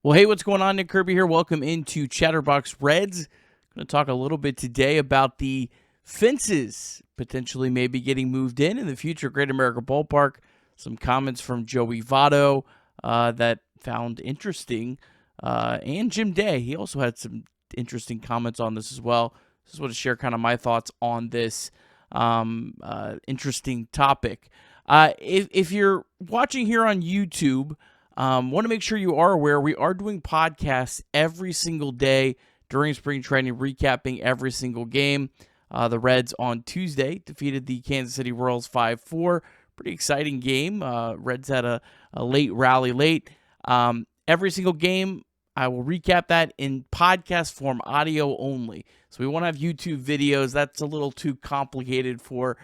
Well, hey, what's going on? Nick Kirby here. Welcome into Chatterbox Reds. Going to talk a little bit today about the fences potentially maybe getting moved in the future Great America Ballpark. Some comments from Joey Votto that found interesting. And Jim Day, he also had some interesting comments on this as well. Just want to share kind of my thoughts on this interesting topic. If you're watching here on YouTube, want to make sure you are aware we are doing podcasts every single day during spring training, recapping every single game. The Reds on Tuesday defeated the Kansas City Royals 5-4. Pretty exciting game. Reds had a late rally late. Every single game, I will recap that in podcast form, audio only. So we won't have YouTube videos. That's a little too complicated for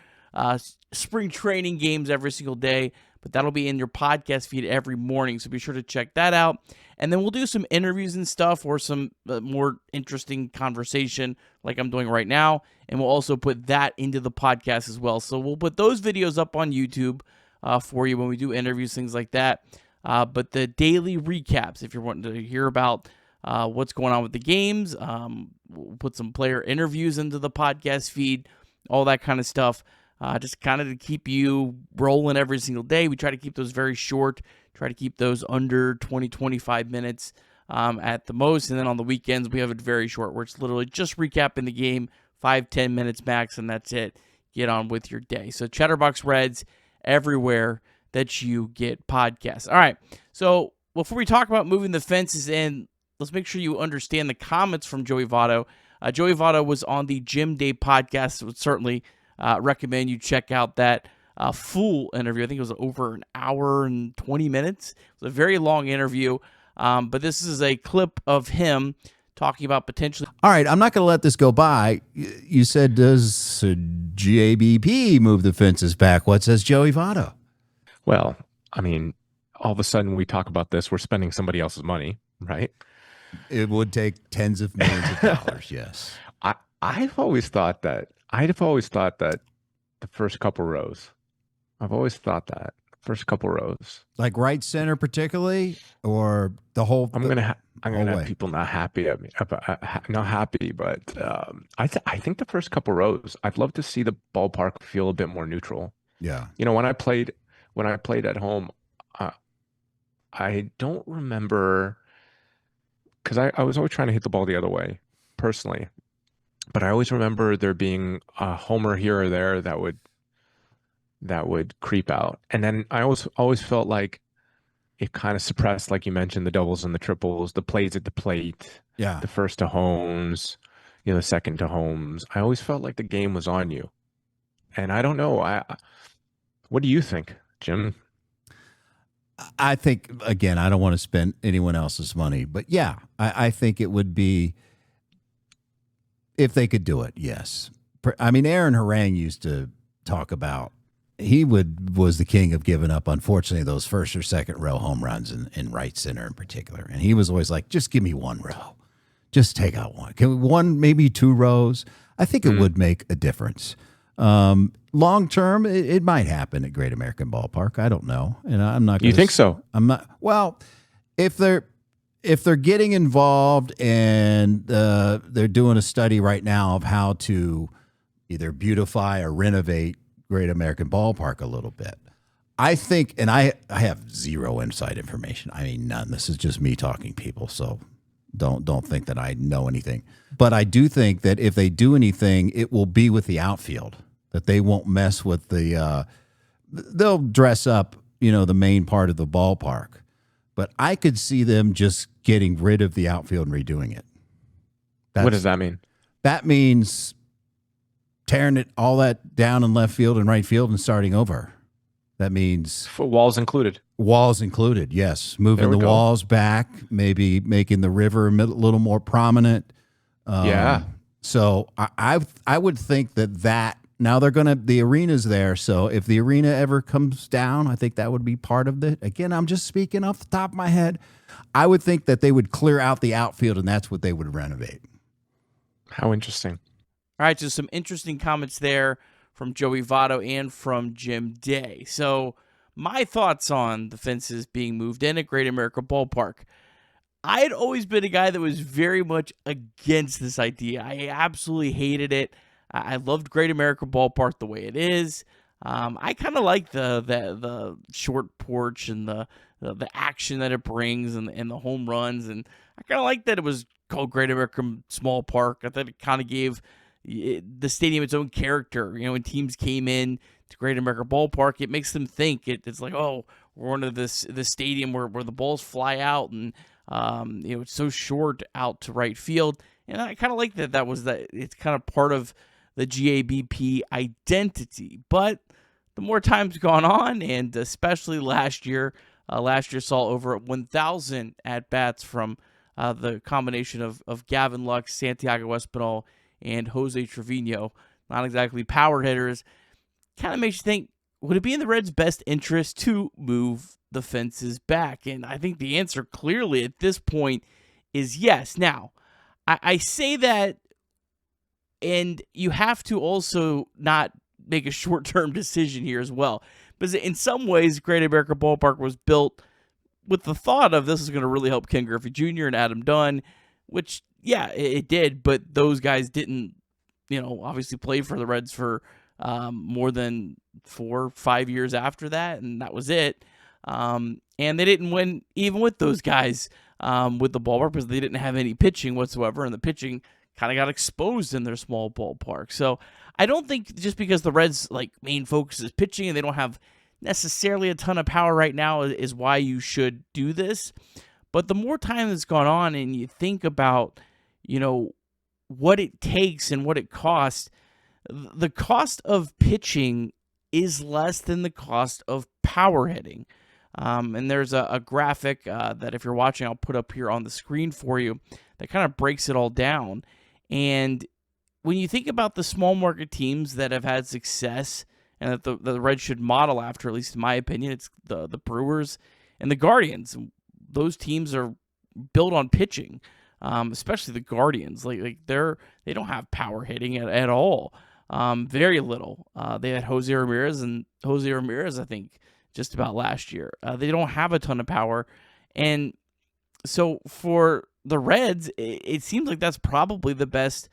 spring training games every single day. But that'll be in your podcast feed every morning, so be sure to check that out. And then we'll do some interviews and stuff or some more interesting conversation like I'm doing right now, and we'll also put that into the podcast as well. So we'll put those videos up on YouTube for you when we do interviews, things like that. But the daily recaps, if you're wanting to hear about what's going on with the games, we'll put some player interviews into the podcast feed, all that kind of stuff. Just kind of to keep you rolling every single day. We try to keep those very short, try to keep those under 20, 25 minutes at the most. And then on the weekends, we have it very short where it's literally just recapping the game, 5-10 minutes max, and that's it. Get on with your day. So Chatterbox Reds everywhere that you get podcasts. All right, so before we talk about moving the fences in, let's make sure you understand the comments from Joey Votto. Joey Votto was on the Jim Day podcast. It would certainly recommend you check out that full interview. I think it was over an hour and 20 minutes. It was a very long interview, but this is a clip of him talking about potentially. All right, I'm not going to let this go by. You said, does GABP move the fences back? What says Joey Votto? Well, I mean, all of a sudden we talk about this, we're spending somebody else's money, right? It would take tens of millions of dollars, yes. I've always thought that the first couple rows. I've always thought that first couple rows, like right center, particularly, or the whole. I'm gonna have people not happy at me, not happy, but I think the first couple rows. I'd love to see the ballpark feel a bit more neutral. Yeah, you know, when I played at home, I don't remember because I was always trying to hit the ball the other way, personally. But I always remember there being a homer here or there that would creep out. And then I always felt like it kind of suppressed, like you mentioned, the doubles and the triples, the plays at the plate, yeah, the first to homes, the second to homes. I always felt like the game was on you. And I don't know. What do you think, Jim? I think, again, I don't want to spend anyone else's money, but yeah, I think it would be. If they could do it, yes. I mean, Aaron Harang used to talk about was the king of giving up, unfortunately, those first or second row home runs in right center in particular. And he was always like, just give me one row. Just take out one. One, maybe two rows. I think it would make a difference. Long term, it might happen at Great American Ballpark. I don't know. And I'm not. You think so? I'm not. Well, if they're getting involved and they're doing a study right now of how to either beautify or renovate Great American Ballpark a little bit, I think, and I have zero inside information. I mean, none. This is just me talking, people. So don't think that I know anything. But I do think that if they do anything, it will be with the outfield. That they won't mess with they'll dress up, the main part of the ballpark. But I could see them just getting rid of the outfield and redoing it. What does that mean? That means tearing it all that down in left field and right field and starting over. That means for walls included. Walls included, yes. Moving the walls back, maybe making the river a little more prominent. Yeah. So I would think that now the arena's there. So if the arena ever comes down, I think that would be part of it. Again, I'm just speaking off the top of my head. I would think that they would clear out the outfield and that's what they would renovate. How interesting. All right, so some interesting comments there from Joey Votto and from Jim Day. So my thoughts on the fences being moved in at Great America Ballpark. I had always been a guy that was very much against this idea. I absolutely hated it. I loved Great American Ballpark the way it is. I kind of like the short porch and the action that it brings and the home runs, and I kind of like that it was called Great American Small Park. I thought it kind of gave the stadium its own character. You know, when teams came in to Great American Ballpark, it makes them think. It's like, oh, we're one of this stadium where the balls fly out, and it's so short out to right field. And I kind of like that was that it's kind of part of the GABP identity. But the more time's gone on, and especially last year saw over 1,000 at-bats from the combination of Gavin Lux, Santiago Espinal, and Jose Trevino. Not exactly power hitters. Kind of makes you think, would it be in the Reds' best interest to move the fences back? And I think the answer clearly at this point is yes. Now, I say that, and you have to also not make a short-term decision here as well. Because in some ways, Great American Ballpark was built with the thought of this is going to really help Ken Griffey Jr. and Adam Dunn, which, yeah, it did, but those guys didn't, obviously play for the Reds for more than 4 or 5 years after that, and that was it. And they didn't win even with those guys with the ballpark because they didn't have any pitching whatsoever, and the pitching kind of got exposed in their small ballpark. So I don't think just because the Reds' main focus is pitching and they don't have necessarily a ton of power right now is why you should do this. But the more time that's gone on and you think about, what it takes and what it costs, the cost of pitching is less than the cost of power hitting. And there's a graphic that if you're watching, I'll put up here on the screen for you that kind of breaks it all down. And when you think about the small market teams that have had success and that the Reds should model after, at least in my opinion, it's the Brewers and the Guardians. Those teams are built on pitching, especially the Guardians. They don't have power hitting at all. Very little. They had Jose Ramirez, I think, just about last year. They don't have a ton of power. And so for the Reds, it seems like that's probably the best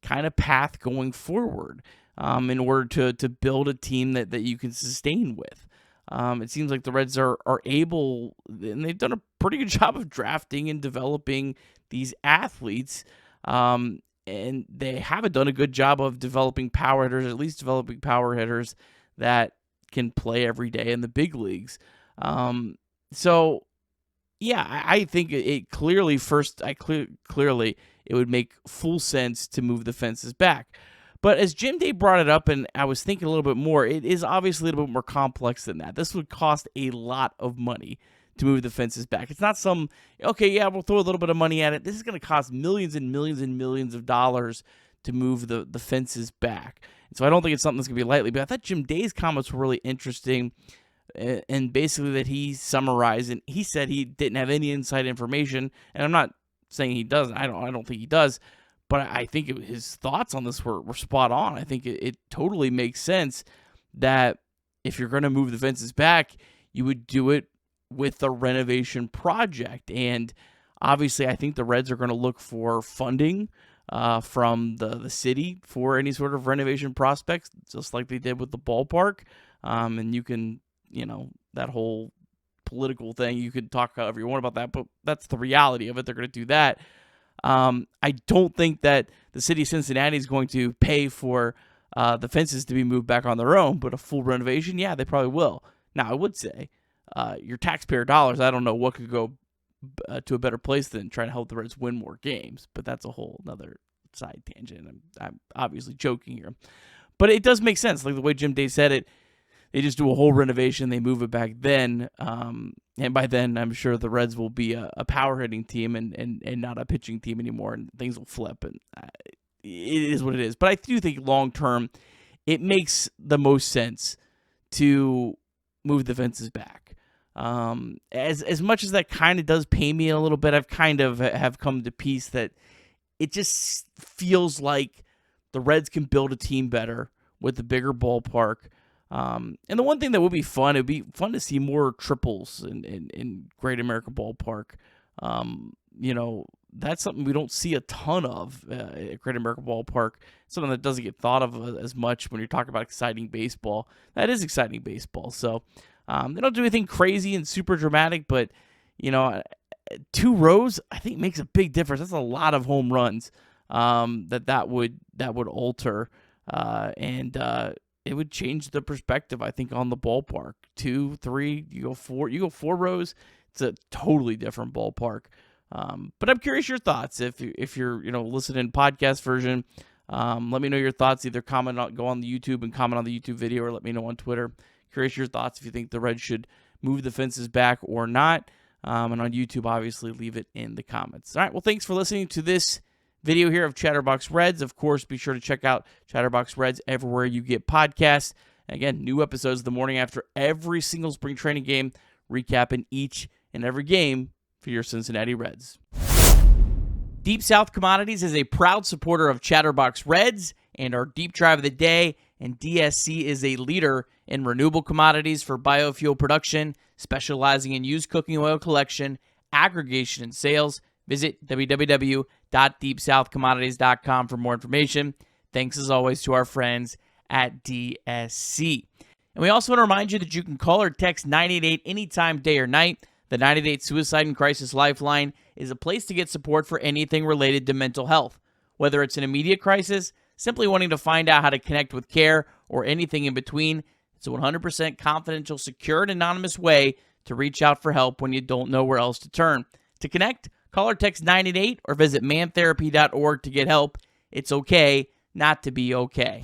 kind of path going forward in order to build a team that you can sustain with. It seems like the Reds are able, and they've done a pretty good job of drafting and developing these athletes, and they haven't done a good job of developing power hitters, at least developing power hitters that can play every day in the big leagues. So, yeah, I think it clearly clearly it would make full sense to move the fences back. But as Jim Day brought it up, and I was thinking a little bit more, it is obviously a little bit more complex than that. This would cost a lot of money to move the fences back. It's not we'll throw a little bit of money at it. This is going to cost millions and millions and millions of dollars to move the fences back. And so I don't think it's something that's going to be lightly, but I thought Jim Day's comments were really interesting, and basically that he summarized, and he said he didn't have any inside information, and I'm not saying he doesn't. I don't think he does, but I think his thoughts on this were spot on. I think it totally makes sense that if you're going to move the fences back, you would do it with a renovation project. And obviously, I think the Reds are going to look for funding from the city for any sort of renovation prospects, just like they did with the ballpark. And you can, that whole political thing, you could talk however you want about that, but that's the reality of it. They're going to do that. I don't think that the city of Cincinnati is going to pay for the fences to be moved back on their own, but a full renovation, yeah, they probably will. Now, I would say your taxpayer dollars, I don't know what could go to a better place than trying to help the Reds win more games, but that's a whole another side tangent. I'm obviously joking here, but it does make sense. Like the way Jim Day said it, they just do a whole renovation, they move it back then, and by then I'm sure the Reds will be a power hitting team and not a pitching team anymore, and things will flip, and it is what it is. But I do think long term, it makes the most sense to move the fences back. As much as that kind of does pain me a little bit, I've kind of have come to peace that it just feels like the Reds can build a team better with a bigger ballpark. And the one thing that would be fun, it'd be fun to see more triples in Great American Ballpark. that's something we don't see a ton of at Great American Ballpark. Something that doesn't get thought of as much when you're talking about exciting baseball. That is exciting baseball. So they don't do anything crazy and super dramatic, but 2 rows I think makes a big difference. That's a lot of home runs that would alter, and it would change the perspective, I think, on the ballpark. 2, 3, you go 4 rows. It's a totally different ballpark. But I'm curious your thoughts. If you're listening podcast version, let me know your thoughts. Either go on the YouTube and comment on the YouTube video, or let me know on Twitter. Curious your thoughts if you think the Reds should move the fences back or not. And on YouTube, obviously, leave it in the comments. All right. Well, thanks for listening to this video here of Chatterbox Reds. Of course, be sure to check out Chatterbox Reds everywhere you get podcasts. And again, new episodes the morning after every single spring training game, recapping each and every game for your Cincinnati Reds. Deep South Commodities is a proud supporter of Chatterbox Reds and our Deep Drive of the Day, and DSC is a leader in renewable commodities for biofuel production, specializing in used cooking oil collection, aggregation, and sales. Visit www.deepsouthcommodities.com for more information. Thanks as always to our friends at DSC. And we also want to remind you that you can call or text 988 anytime, day or night. The 988 Suicide and Crisis Lifeline is a place to get support for anything related to mental health. Whether it's an immediate crisis, simply wanting to find out how to connect with care, or anything in between, it's a 100% confidential, secure, and anonymous way to reach out for help when you don't know where else to turn. To connect, call or text 988 or visit mantherapy.org to get help. It's okay not to be okay.